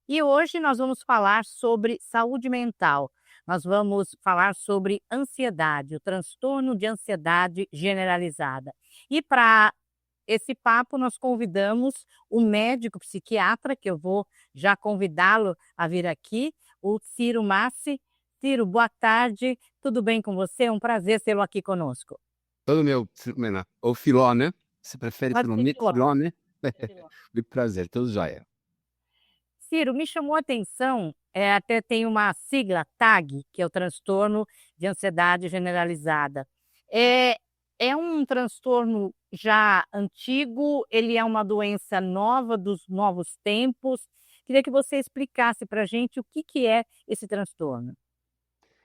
E hoje nós vamos falar sobre saúde mental. Nós vamos falar sobre ansiedade, o transtorno de ansiedade generalizada. E para esse papo nós convidamos o médico psiquiatra, que eu vou já convidá-lo a vir aqui, o Ciro Massi. Ciro, boa tarde, tudo bem com você? É um prazer tê-lo aqui conosco. Todo meu, Filomena, ou Filó, né? Você prefere Pode ser Filó. Filó, né? Filó. Muito prazer, tudo jóia. Ciro, me chamou a atenção, até tem uma sigla TAG, que é o transtorno de ansiedade generalizada. É, é um transtorno já antigo, ele é uma doença nova dos novos tempos. Queria que você explicasse para a gente o que é esse transtorno.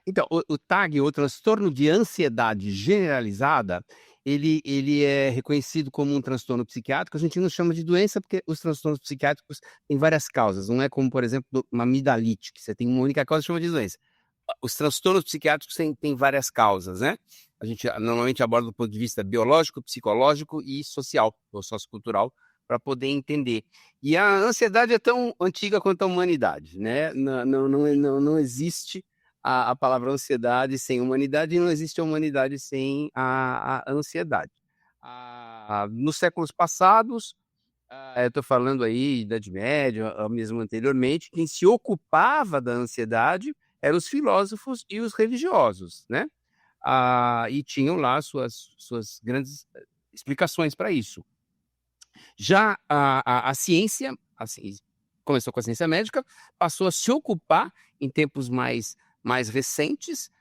Então, o TAG, o transtorno de ansiedade generalizada, ele é reconhecido como um transtorno psiquiátrico. A gente não chama de doença porque os transtornos psiquiátricos têm várias causas. Não é como, por exemplo, uma amidalite, que você tem uma única causa e chama de doença. Os transtornos psiquiátricos têm várias causas, né? A gente normalmente aborda do ponto de vista biológico, psicológico e social, ou sociocultural, para poder entender. E a ansiedade é tão antiga quanto a humanidade, né? Não existe a palavra ansiedade sem humanidade, e não existe a humanidade sem a ansiedade. Nos séculos passados, eu estou falando aí Idade Média, mesmo anteriormente, quem se ocupava da ansiedade eram os filósofos e os religiosos, né? E tinham lá suas grandes explicações para isso. Já a ciência, assim, começou com a ciência médica, passou a se ocupar em tempos mais recentes,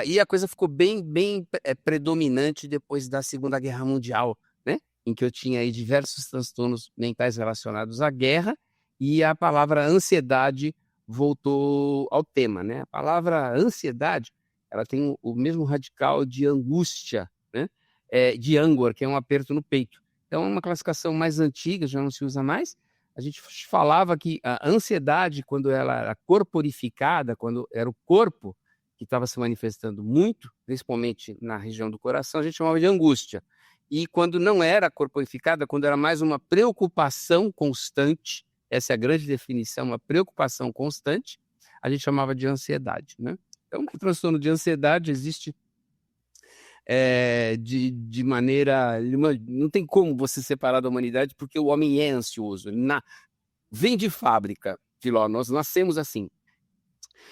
e a coisa ficou bem predominante depois da Segunda Guerra Mundial, né? Em que eu tinha aí diversos transtornos mentais relacionados à guerra, e a palavra ansiedade voltou ao tema, né? A palavra ansiedade, ela tem o mesmo radical de angústia, né? De ânguor, que é um aperto no peito. Então, é uma classificação mais antiga, já não se usa mais. A gente falava que a ansiedade, quando ela era corporificada, quando era o corpo que estava se manifestando muito, principalmente na região do coração, a gente chamava de angústia. E quando não era corporificada, quando era mais uma preocupação constante, essa é a grande definição, uma preocupação constante, a gente chamava de ansiedade, né? Então, o transtorno de ansiedade existe de maneira. Não tem como você separar da humanidade, porque o homem é ansioso. Vem de fábrica, Filó, nós nascemos assim.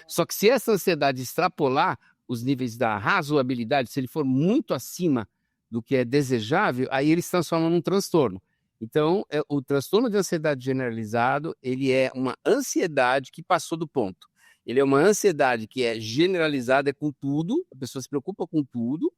Só que se essa ansiedade extrapolar os níveis da razoabilidade, se ele for muito acima do que é desejável, aí ele se transforma num transtorno. Então, o transtorno de ansiedade generalizado, ele é uma ansiedade que passou do ponto. Ele é uma ansiedade que é generalizada, é com tudo, a pessoa se preocupa com tudo,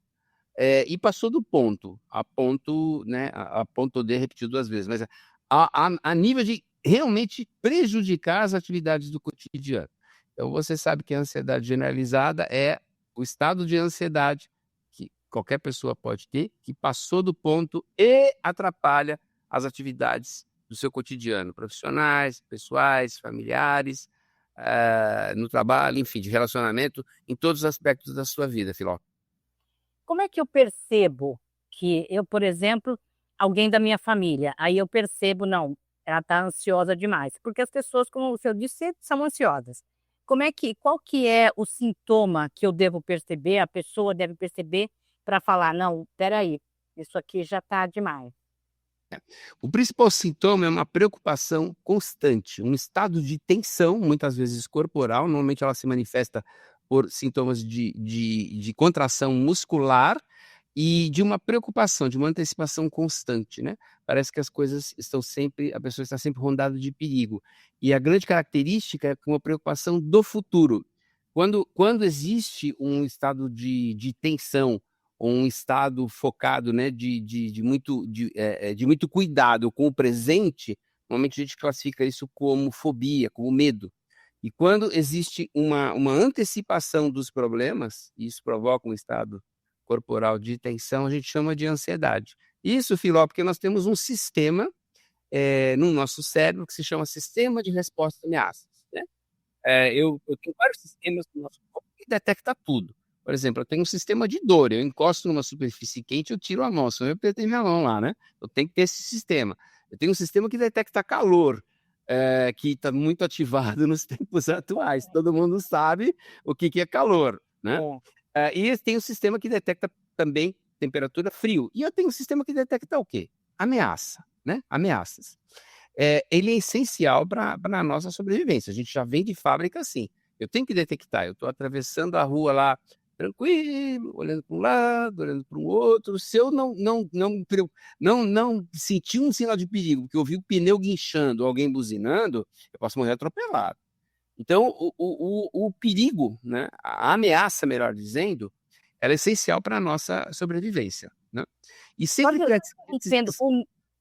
e passou do ponto, a ponto, né, a ponto de repetir duas vezes, mas a nível de realmente prejudicar as atividades do cotidiano. Então, você sabe que a ansiedade generalizada é o estado de ansiedade que qualquer pessoa pode ter, que passou do ponto e atrapalha as atividades do seu cotidiano, profissionais, pessoais, familiares, no trabalho, enfim, de relacionamento, em todos os aspectos da sua vida, Filó. Como é que eu percebo que eu, por exemplo, alguém da minha família, aí eu percebo, não, ela está ansiosa demais, porque as pessoas, como o senhor disse, são ansiosas. Qual que é o sintoma que eu devo perceber, a pessoa deve perceber para falar, não, espera aí, isso aqui já está demais. O principal sintoma é uma preocupação constante, um estado de tensão, muitas vezes corporal, normalmente ela se manifesta por sintomas de contração muscular e de uma preocupação, de uma antecipação constante, né? Parece que as coisas estão sempre, a pessoa está sempre rondada de perigo. E a grande característica é uma preocupação do futuro. Quando existe um estado de tensão, ou um estado focado, né, de muito cuidado com o presente, normalmente a gente classifica isso como fobia, como medo. E quando existe uma antecipação dos problemas, e isso provoca um estado corporal de tensão, a gente chama de ansiedade. Isso, Filó, porque nós temos um sistema no nosso cérebro que se chama sistema de resposta a ameaças, né? Eu tenho vários sistemas no nosso corpo que detecta tudo. Por exemplo, eu tenho um sistema de dor, eu encosto numa superfície quente, eu tiro a mão, senão eu apertei minha mão lá, né? Eu tenho que ter esse sistema. Eu tenho um sistema que detecta calor. que está muito ativado nos tempos atuais. Todo mundo sabe o que é calor, né? E tem um sistema que detecta também temperatura, frio. E eu tenho um sistema que detecta o quê? Ameaça, né? Ameaças. Ele é essencial para a nossa sobrevivência. A gente já vem de fábrica assim. Eu tenho que detectar. Eu estou atravessando a rua lá, tranquilo, olhando para um lado, olhando para o outro. Se eu não sentir um sinal de perigo, porque eu vi o pneu guinchando, alguém buzinando, eu posso morrer atropelado. Então, o perigo, né, a ameaça, melhor dizendo, ela é essencial para a nossa sobrevivência, né? E sempre Agora, que entendo,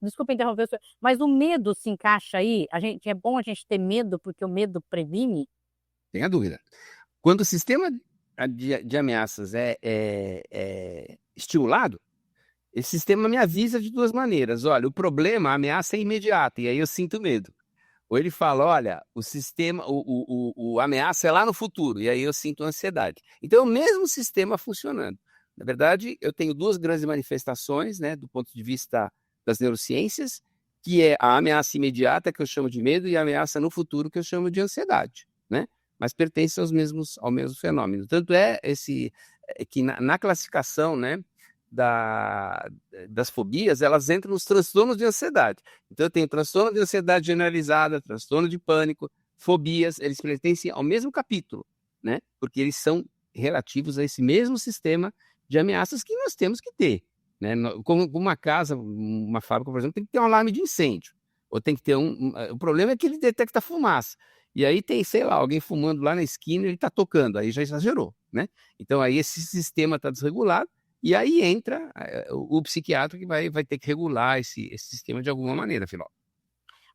desculpa interromper o senhor, mas o medo se encaixa aí? É bom a gente ter medo, porque o medo previne? tenha dúvida. Quando o sistema de ameaças é estimulado, esse sistema me avisa de duas maneiras. Olha, o problema, a ameaça é imediata, e aí eu sinto medo. Ou ele fala, olha, o sistema, a ameaça é lá no futuro, e aí eu sinto ansiedade. Então, é o mesmo sistema funcionando. Na verdade, eu tenho duas grandes manifestações, né, do ponto de vista das neurociências, que é a ameaça imediata, que eu chamo de medo, e a ameaça no futuro, que eu chamo de ansiedade, né? Mas pertencem ao mesmo fenômeno. Tanto que na classificação, né, das fobias, elas entram nos transtornos de ansiedade. Então, eu tenho transtorno de ansiedade generalizada, transtorno de pânico, fobias, eles pertencem ao mesmo capítulo, né? Porque eles são relativos a esse mesmo sistema de ameaças que nós temos que ter, né? Como uma casa, uma fábrica, por exemplo, tem que ter um alarme de incêndio, ou tem que ter o problema é que ele detecta fumaça. E aí tem, sei lá, alguém fumando lá na esquina, ele está tocando, aí já exagerou, né? Então aí esse sistema está desregulado, e aí entra o psiquiatra que vai ter que regular esse sistema de alguma maneira, Filó.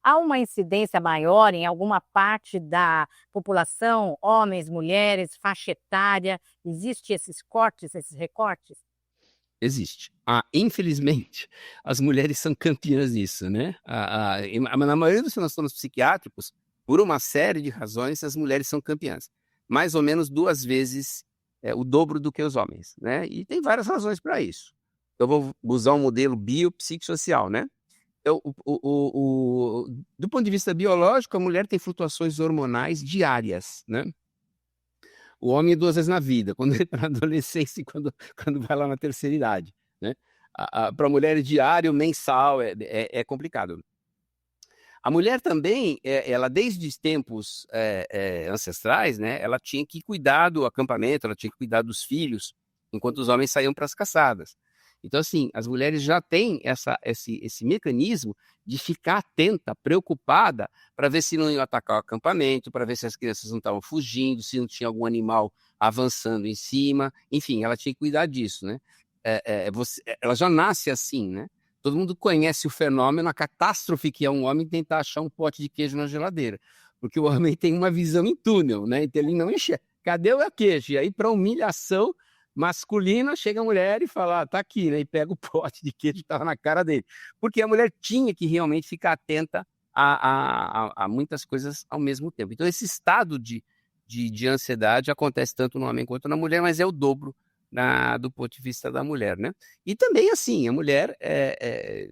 Há uma incidência maior em alguma parte da população, homens, mulheres, faixa etária? Existem esses cortes, esses recortes? Existe. Infelizmente, as mulheres são campeãs nisso, né? Na maioria dos transtornos psiquiátricos, por uma série de razões, as mulheres são campeãs. Mais ou menos 2 vezes o dobro do que os homens, né? E tem várias razões para isso. Eu vou usar um modelo biopsicossocial, né? Então, do ponto de vista biológico, a mulher tem flutuações hormonais diárias, né? O homem 2 vezes na vida, quando ele está na adolescência e quando vai lá na terceira idade, né? Para a mulher é diário, mensal, é complicado. A mulher também, ela desde os tempos ancestrais, né? Ela tinha que cuidar do acampamento, ela tinha que cuidar dos filhos, enquanto os homens saíam para as caçadas. Então, assim, as mulheres já têm esse mecanismo de ficar atenta, preocupada, para ver se não iam atacar o acampamento, para ver se as crianças não estavam fugindo, se não tinha algum animal avançando em cima. Enfim, ela tinha que cuidar disso, né? Ela já nasce assim, né? Todo mundo conhece o fenômeno, a catástrofe que é um homem tentar achar um pote de queijo na geladeira. Porque o homem tem uma visão em túnel, né? Então ele não enxerga. Cadê o queijo? E aí, para humilhação masculina, chega a mulher e fala, tá aqui, né? E pega o pote de queijo que estava na cara dele. Porque a mulher tinha que realmente ficar atenta a muitas coisas ao mesmo tempo. Então, esse estado de ansiedade acontece tanto no homem quanto na mulher, mas é o dobro do ponto de vista da mulher, né? E também, assim, a mulher,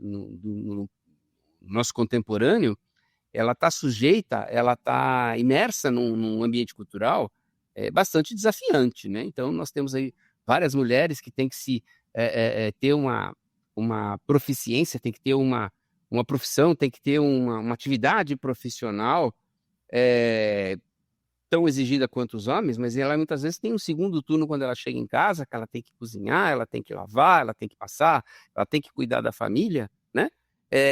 no nosso contemporâneo, ela está sujeita, ela está imersa num ambiente cultural bastante desafiante, né? Então, nós temos aí várias mulheres que têm que ter uma proficiência, tem que ter uma profissão, tem que ter uma atividade profissional tão exigida quanto os homens, mas ela muitas vezes tem um segundo turno quando ela chega em casa, que ela tem que cozinhar, ela tem que lavar, ela tem que passar, ela tem que cuidar da família, né?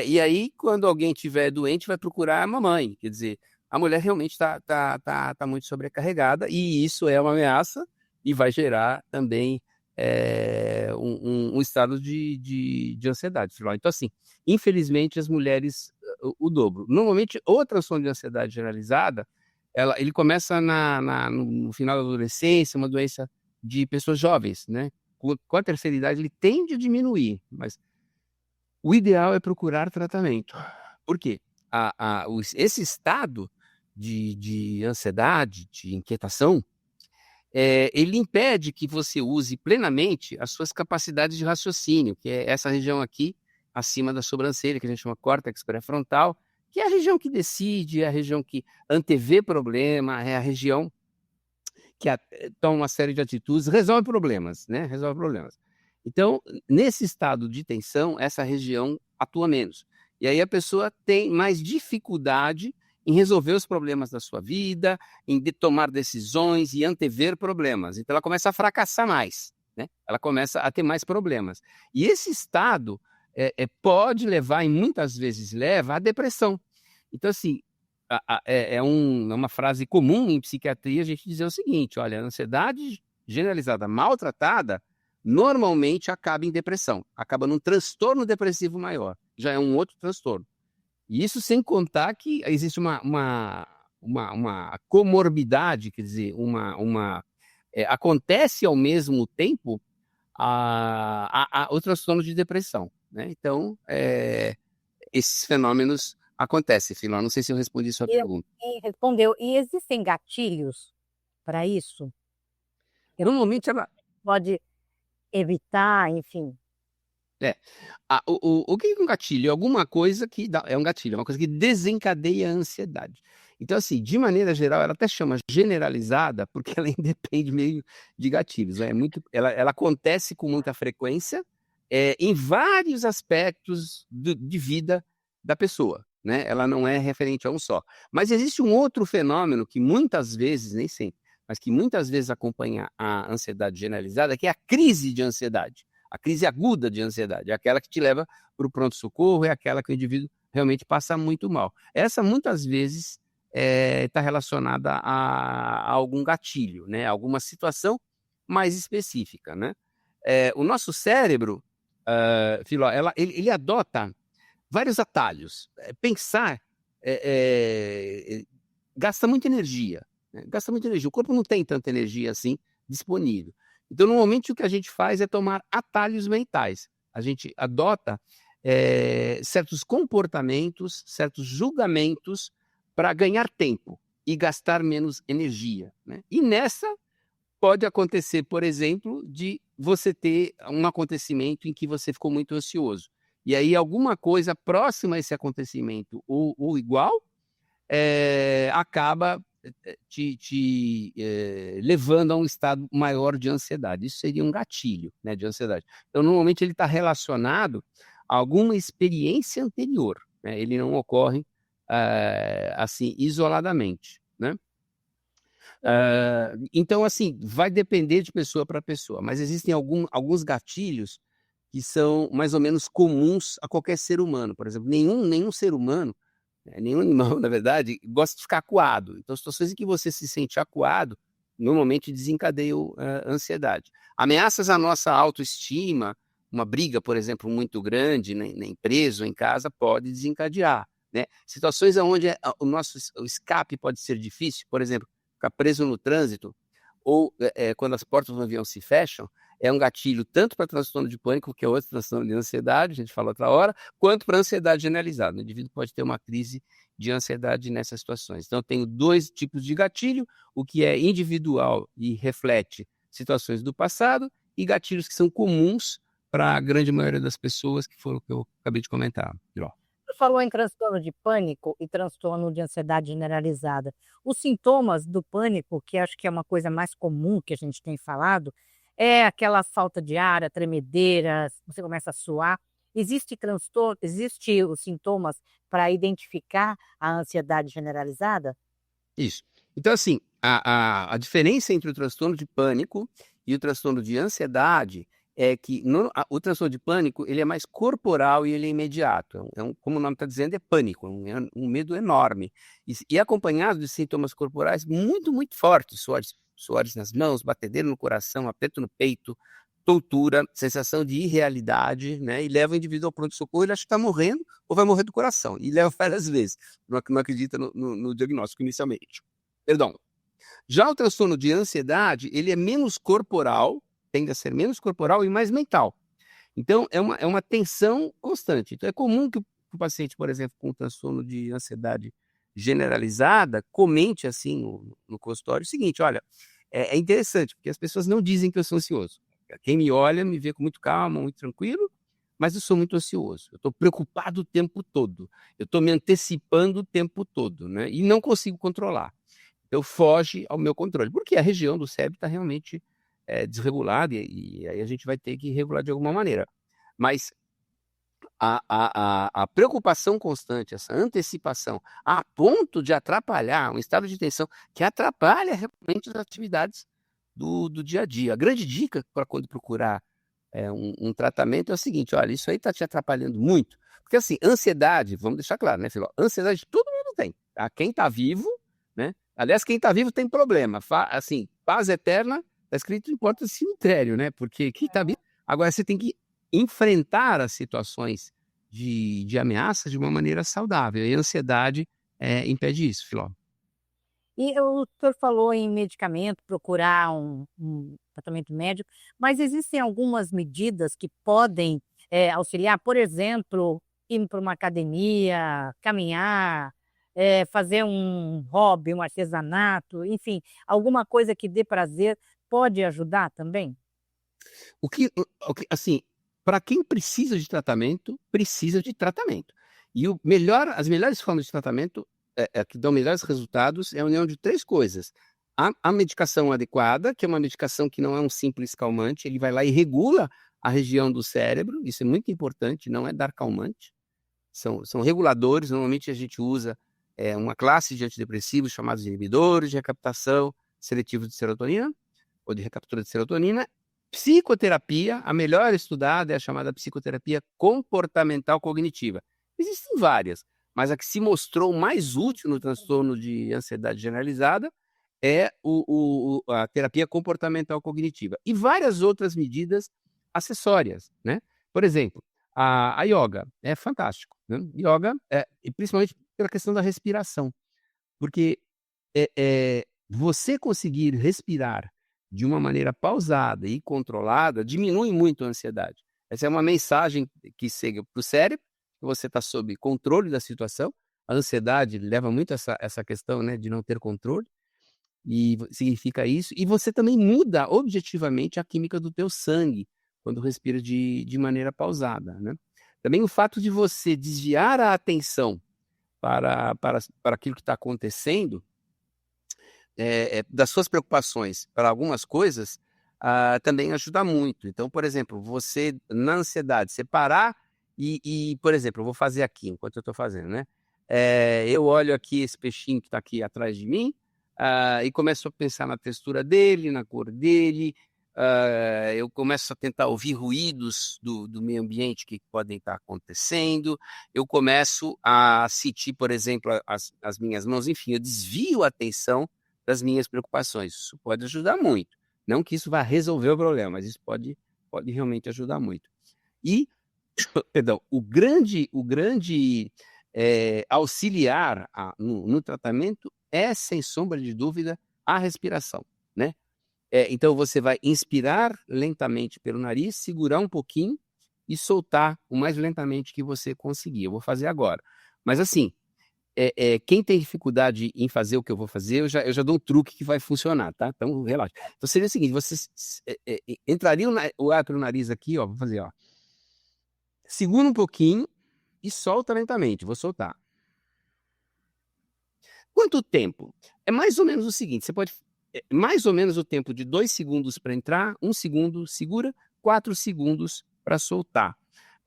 E aí, quando alguém estiver doente, vai procurar a mamãe. Quer dizer, a mulher realmente tá muito sobrecarregada, e isso é uma ameaça e vai gerar também um estado de ansiedade. Então, assim, infelizmente, as mulheres, o dobro. Normalmente, o transtorno de ansiedade generalizada, ele começa no final da adolescência, uma doença de pessoas jovens, né? Com a terceira idade, ele tende a diminuir, mas o ideal é procurar tratamento. Por quê? Esse estado de ansiedade, de inquietação, ele impede que você use plenamente as suas capacidades de raciocínio, que é essa região aqui, acima da sobrancelha, que a gente chama córtex pré-frontal, que é a região que decide, é a região que antevê problema, é a região que toma uma série de atitudes, resolve problemas, né? Resolve problemas. Então, nesse estado de tensão, essa região atua menos. E aí a pessoa tem mais dificuldade em resolver os problemas da sua vida, em tomar decisões e antever problemas. Então, ela começa a fracassar mais, né? Ela começa a ter mais problemas. E esse estado pode levar, e muitas vezes leva, à depressão. Então, assim, é uma frase comum em psiquiatria a gente dizer o seguinte: olha, a ansiedade generalizada maltratada normalmente acaba em depressão, acaba num transtorno depressivo maior, já é um outro transtorno. E isso sem contar que existe uma comorbidade, quer dizer, acontece ao mesmo tempo o transtorno de depressão, né? Então, esses fenômenos acontecem, Filó. Não sei se eu respondi sua pergunta. Respondeu. E existem gatilhos para isso? Normalmente ela... Pode evitar, enfim. O que é um gatilho? É alguma coisa que é um gatilho, é uma coisa que desencadeia a ansiedade. Então, assim, de maneira geral, ela até chama generalizada, porque ela independe meio de gatilhos, né? Ela acontece com muita frequência em vários aspectos de vida da pessoa, né? Ela não é referente a um só. Mas existe um outro fenômeno que muitas vezes, nem sempre, mas que muitas vezes acompanha a ansiedade generalizada, que é a crise de ansiedade. A crise aguda de ansiedade, é aquela que te leva para o pronto-socorro, é aquela que o indivíduo realmente passa muito mal. Essa, muitas vezes, está relacionada a algum gatilho, né? Alguma situação mais específica, né? O nosso cérebro, Filó, ele adota vários atalhos. Pensar gasta muita energia, né? Gasta muita energia. O corpo não tem tanta energia assim disponível. Então, normalmente, o que a gente faz é tomar atalhos mentais. A gente adota certos comportamentos, certos julgamentos para ganhar tempo e gastar menos energia, né? E nessa pode acontecer, por exemplo, de você ter um acontecimento em que você ficou muito ansioso. E aí alguma coisa próxima a esse acontecimento ou igual acaba te levando a um estado maior de ansiedade. Isso seria um gatilho, né, de ansiedade. Então, normalmente, ele está relacionado a alguma experiência anterior, né? Ele não ocorre assim, isoladamente, né? Então, assim, vai depender de pessoa para pessoa, mas existem alguns gatilhos que são mais ou menos comuns a qualquer ser humano. Por exemplo, nenhum ser humano, nenhum animal, na verdade, gosta de ficar acuado. Então, situações em que você se sente acuado, normalmente desencadeiam ansiedade. Ameaças à nossa autoestima, uma briga, por exemplo, muito grande na empresa ou em casa, pode desencadear, né? Situações onde o escape pode ser difícil, por exemplo, ficar preso no trânsito, ou quando as portas do avião se fecham, é um gatilho tanto para transtorno de pânico, que é outro transtorno de ansiedade, a gente fala outra hora, quanto para ansiedade generalizada. O indivíduo pode ter uma crise de ansiedade nessas situações. Então, eu tenho dois tipos de gatilho, o que é individual e reflete situações do passado, e gatilhos que são comuns para a grande maioria das pessoas, que foram o que eu acabei de comentar. Você falou em transtorno de pânico e transtorno de ansiedade generalizada. Os sintomas do pânico, que acho que é uma coisa mais comum que a gente tem falado, é aquela falta de ar, a tremedeira, você começa a suar. Existe os sintomas para identificar a ansiedade generalizada? Isso. Então, assim, a diferença entre o transtorno de pânico e o transtorno de ansiedade é que o transtorno de pânico ele é mais corporal e ele é imediato. Como o nome está dizendo, é pânico, um medo enorme. E acompanhado de sintomas corporais muito, muito fortes, suores nas mãos, batedeira no coração, aperto no peito, tontura, sensação de irrealidade, né? E leva o indivíduo ao pronto-socorro, ele acha que está morrendo ou vai morrer do coração. E leva várias vezes, não acredita no diagnóstico inicialmente. Perdão. Já o transtorno de ansiedade, ele é menos corporal, tende a ser menos corporal e mais mental. Então, é uma tensão constante. Então, é comum que o paciente, por exemplo, com transtorno de ansiedade generalizada, comente assim no consultório o seguinte: olha, é interessante, porque as pessoas não dizem que eu sou ansioso. Quem me olha me vê com muito calma, muito tranquilo, mas eu sou muito ansioso, eu estou preocupado o tempo todo, eu estou me antecipando o tempo todo, né, e não consigo controlar. Eu foge ao meu controle, porque a região do cérebro está realmente, desregulada e aí a gente vai ter que regular de alguma maneira. Mas a preocupação constante, essa antecipação, a ponto de atrapalhar um estado de tensão que atrapalha realmente as atividades do dia a dia. A grande dica para quando procurar, um tratamento é o seguinte: "Olha, isso aí está te atrapalhando muito", porque assim, ansiedade, vamos deixar claro, né, filho, ansiedade todo mundo tem, tá, quem está vivo, né, aliás, quem está vivo tem problema, assim, paz eterna, está escrito em porta de cemitério, né, porque quem está vivo agora você tem que enfrentar as situações de ameaça de uma maneira saudável, e a ansiedade, impede isso, Filó. E o senhor falou em medicamento, procurar um tratamento médico, mas existem algumas medidas que podem, auxiliar? Por exemplo, ir para uma academia, caminhar, fazer um hobby, um artesanato, enfim, alguma coisa que dê prazer pode ajudar também? O que assim, para quem precisa de tratamento. E o melhor as melhores formas de tratamento, que dão melhores resultados, é a união de 3 coisas: a medicação adequada, que é uma medicação que não é um simples calmante, ele vai lá e regula a região do cérebro, isso é muito importante, não é dar calmante, são reguladores, normalmente a gente usa, uma classe de antidepressivos chamados inibidores de recaptação seletivo de serotonina, ou de recaptura de serotonina. Psicoterapia, a melhor estudada é a chamada psicoterapia comportamental cognitiva. Existem várias, mas a que se mostrou mais útil no transtorno de ansiedade generalizada é a terapia comportamental cognitiva. E várias outras medidas acessórias, né? Por exemplo, a yoga é fantástico, né? Yoga, e principalmente pela questão da respiração, porque você conseguir respirar de uma maneira pausada e controlada diminui muito a ansiedade. Essa é uma mensagem que chega para o cérebro, que você está sob controle da situação. A ansiedade leva muito essa questão, né, de não ter controle, e significa isso. E você também muda objetivamente a química do teu sangue, quando respira de maneira pausada, né. Também o fato de você desviar a atenção para aquilo que está acontecendo, das suas preocupações para algumas coisas, também ajuda muito. Então, por exemplo, você na ansiedade, você parar por exemplo, eu vou fazer aqui, enquanto eu estou fazendo, né, eu olho aqui esse peixinho que está aqui atrás de mim, e começo a pensar na textura dele, na cor dele, eu começo a tentar ouvir ruídos do meio ambiente que podem estar acontecendo, eu começo a sentir, por exemplo, as minhas mãos, enfim, eu desvio a atenção das minhas preocupações. Isso pode ajudar muito. Não que isso vá resolver o problema, mas isso pode realmente ajudar muito. E, perdão, o grande, auxiliar no tratamento é, sem sombra de dúvida, a respiração, né. Então você vai inspirar lentamente pelo nariz, segurar um pouquinho e soltar o mais lentamente que você conseguir. Eu vou fazer agora. Mas assim, quem tem dificuldade em fazer o que eu vou fazer, eu já dou um truque que vai funcionar, tá, então relaxa. Então seria o seguinte, você entraria o ar pelo nariz aqui, ó, vou fazer, ó. Segura um pouquinho e solta lentamente, vou soltar. Quanto tempo? É mais ou menos o seguinte, você pode mais ou menos o tempo de 2 segundos para entrar, 1 segundo segura, 4 segundos para soltar.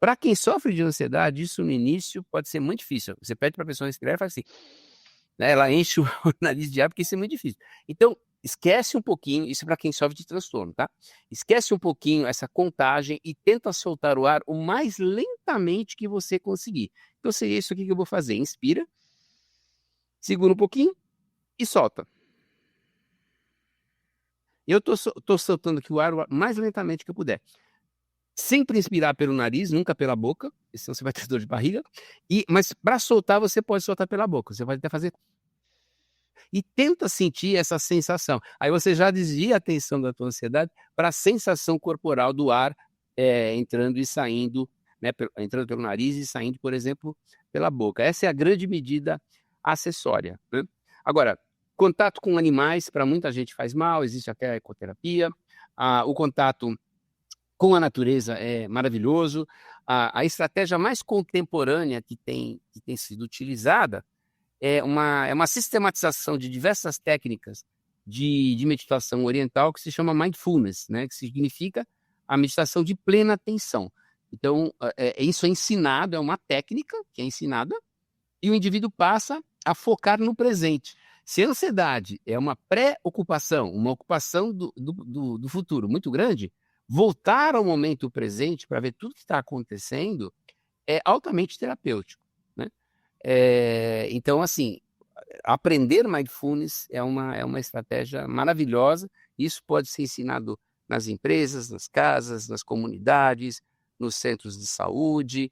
Para quem sofre de ansiedade, isso no início pode ser muito difícil. Você pede para a pessoa respirar e faz assim, né, ela enche o nariz de ar, porque isso é muito difícil. Então, esquece um pouquinho, isso é para quem sofre de transtorno, tá? Esquece um pouquinho essa contagem e tenta soltar o ar o mais lentamente que você conseguir. Então seria isso aqui que eu vou fazer, inspira, segura um pouquinho e solta. Eu tô soltando aqui o ar mais lentamente que eu puder. Sempre inspirar pelo nariz, nunca pela boca, senão você vai ter dor de barriga. Mas para soltar, você pode soltar pela boca. Você pode até fazer e tenta sentir essa sensação. Aí você já desvia a atenção da tua ansiedade para a sensação corporal do ar, entrando e saindo, né, entrando pelo nariz e saindo, por exemplo, pela boca. Essa é a grande medida acessória, né. Agora, contato com animais para muita gente faz mal, existe até a ecoterapia. O contato com a natureza é maravilhoso. A estratégia mais contemporânea que tem sido utilizada é uma sistematização de diversas técnicas de meditação oriental que se chama mindfulness, né? Que significa a meditação de plena atenção. Então, isso é ensinado, é uma técnica que é ensinada, e o indivíduo passa a focar no presente. Se a ansiedade é uma pré-ocupação, uma ocupação do futuro muito grande, voltar ao momento presente para ver tudo que está acontecendo é altamente terapêutico, né? Então, assim, aprender mindfulness é uma estratégia maravilhosa. Isso pode ser ensinado nas empresas, nas casas, nas comunidades, nos centros de saúde,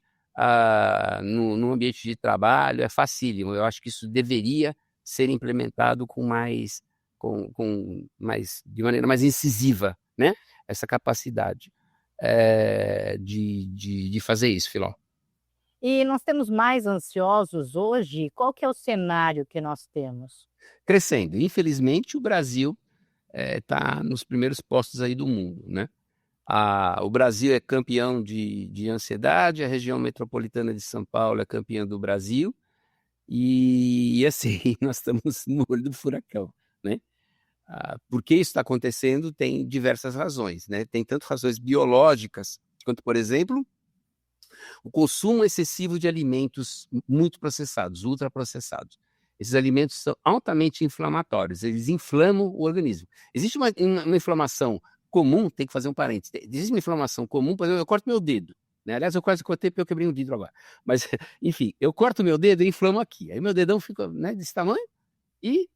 no ambiente de trabalho. É facílimo. Eu acho que isso deveria ser implementado de maneira mais incisiva, né? Essa capacidade de fazer isso, Filó. E nós temos mais ansiosos hoje? Qual que é o cenário que nós temos? Crescendo. Infelizmente, o Brasil está nos primeiros postos aí do mundo, né? O Brasil é campeão de ansiedade, a região metropolitana de São Paulo é campeã do Brasil, e assim, nós estamos no olho do furacão, né? Por que isso está acontecendo? Tem diversas razões, né? Tem tanto razões biológicas, quanto, por exemplo, o consumo excessivo de alimentos muito processados, ultraprocessados. Esses alimentos são altamente inflamatórios, eles inflamam o organismo. Existe uma inflamação comum, tem que fazer um parênteses, existe uma inflamação comum, por exemplo, eu corto meu dedo, né? Aliás, eu quase cortei porque eu quebrei um vidro agora. Mas, enfim, eu corto meu dedo e inflamo aqui. Aí meu dedão fica, né, desse tamanho e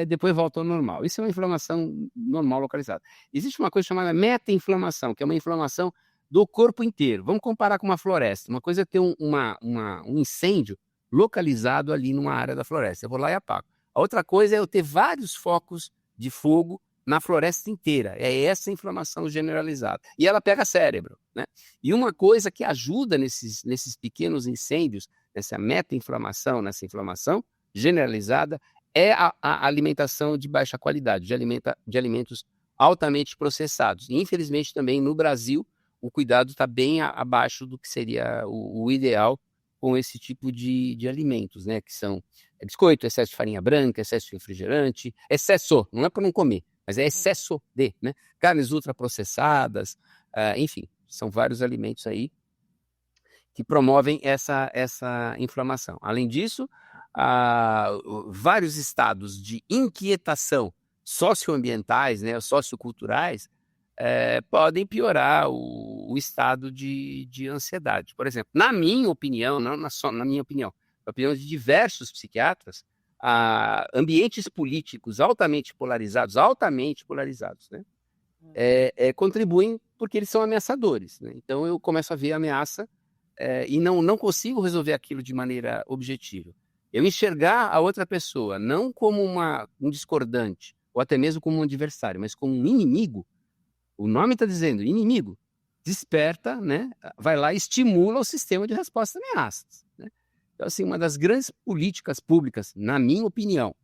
depois volta ao normal. Isso é uma inflamação normal localizada. Existe uma coisa chamada meta-inflamação, que é uma inflamação do corpo inteiro. Vamos comparar com uma floresta. Uma coisa é ter um incêndio localizado ali numa área da floresta. Eu vou lá e apago. A outra coisa é eu ter vários focos de fogo na floresta inteira. É essa inflamação generalizada. E ela pega cérebro, né? E uma coisa que ajuda nesses pequenos incêndios, nessa meta-inflamação, nessa inflamação generalizada, é a alimentação de baixa qualidade, de alimentos altamente processados. E, infelizmente, também no Brasil, o cuidado está bem abaixo do que seria o ideal com esse tipo de alimentos, né? Que são biscoito, excesso de farinha branca, excesso de refrigerante, excesso, não é para não comer, mas é excesso de, né? Carnes ultraprocessadas, enfim, são vários alimentos aí que promovem essa inflamação. Além disso, vários estados de inquietação socioambientais, né, socioculturais, podem piorar o estado de ansiedade. Por exemplo, na minha opinião, não só na minha opinião, na opinião de diversos psiquiatras, ambientes políticos altamente polarizados, né, contribuem porque eles são ameaçadores, né? Então eu começo a ver ameaça e não consigo resolver aquilo de maneira objetiva. Eu enxergar a outra pessoa não como um discordante, ou até mesmo como um adversário, mas como um inimigo. O nome está dizendo inimigo, desperta, né? Vai lá e estimula o sistema de resposta a ameaças, né? Então, assim, uma das grandes políticas públicas, na minha opinião,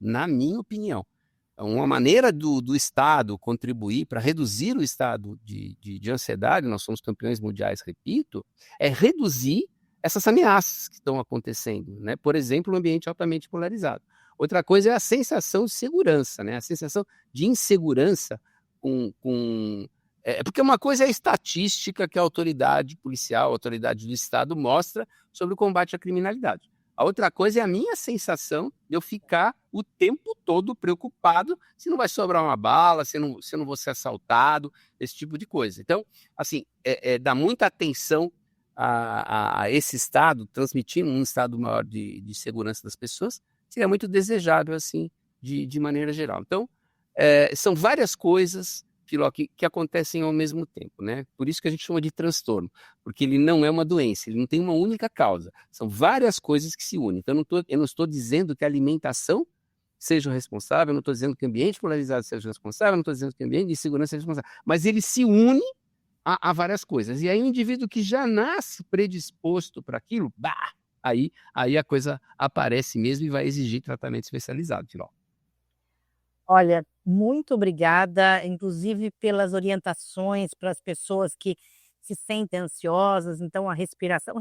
uma maneira do Estado contribuir para reduzir o estado de ansiedade, nós somos campeões mundiais, repito, é reduzir essas ameaças que estão acontecendo, né? Por exemplo, um ambiente altamente polarizado. Outra coisa é a sensação de segurança, né? A sensação de insegurança porque uma coisa é a estatística que a autoridade policial, a autoridade do Estado mostra sobre o combate à criminalidade. A outra coisa é a minha sensação de eu ficar o tempo todo preocupado se não vai sobrar uma bala, se eu não vou ser assaltado, esse tipo de coisa. Então, assim, dá muita atenção a esse estado, transmitindo um estado maior de segurança das pessoas, seria muito desejável, assim, de maneira geral. Então, são várias coisas, Filó, que acontecem ao mesmo tempo, né? Por isso que a gente chama de transtorno, porque ele não é uma doença, ele não tem uma única causa. São várias coisas que se unem. Então, eu não estou dizendo que a alimentação seja responsável, eu não estou dizendo que o ambiente polarizado seja responsável, eu não estou dizendo que o ambiente de insegurança seja responsável, mas ele se une a várias coisas. E aí o indivíduo que já nasce predisposto para aquilo, aí a coisa aparece mesmo e vai exigir tratamento especializado, Filó. Olha, muito obrigada, inclusive pelas orientações para as pessoas que se sentem ansiosas, então a respiração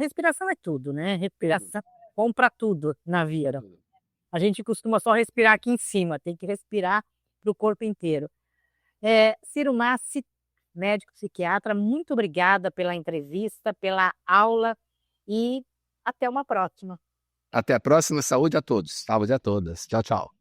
é tudo, né, respiração compra tudo na vida. A gente costuma só respirar aqui em cima, tem que respirar para o corpo inteiro. Ciro Massi, médico psiquiatra, muito obrigada pela entrevista, pela aula e até uma próxima. Até a próxima. Saúde a todos. Saúde a todas. Tchau, tchau.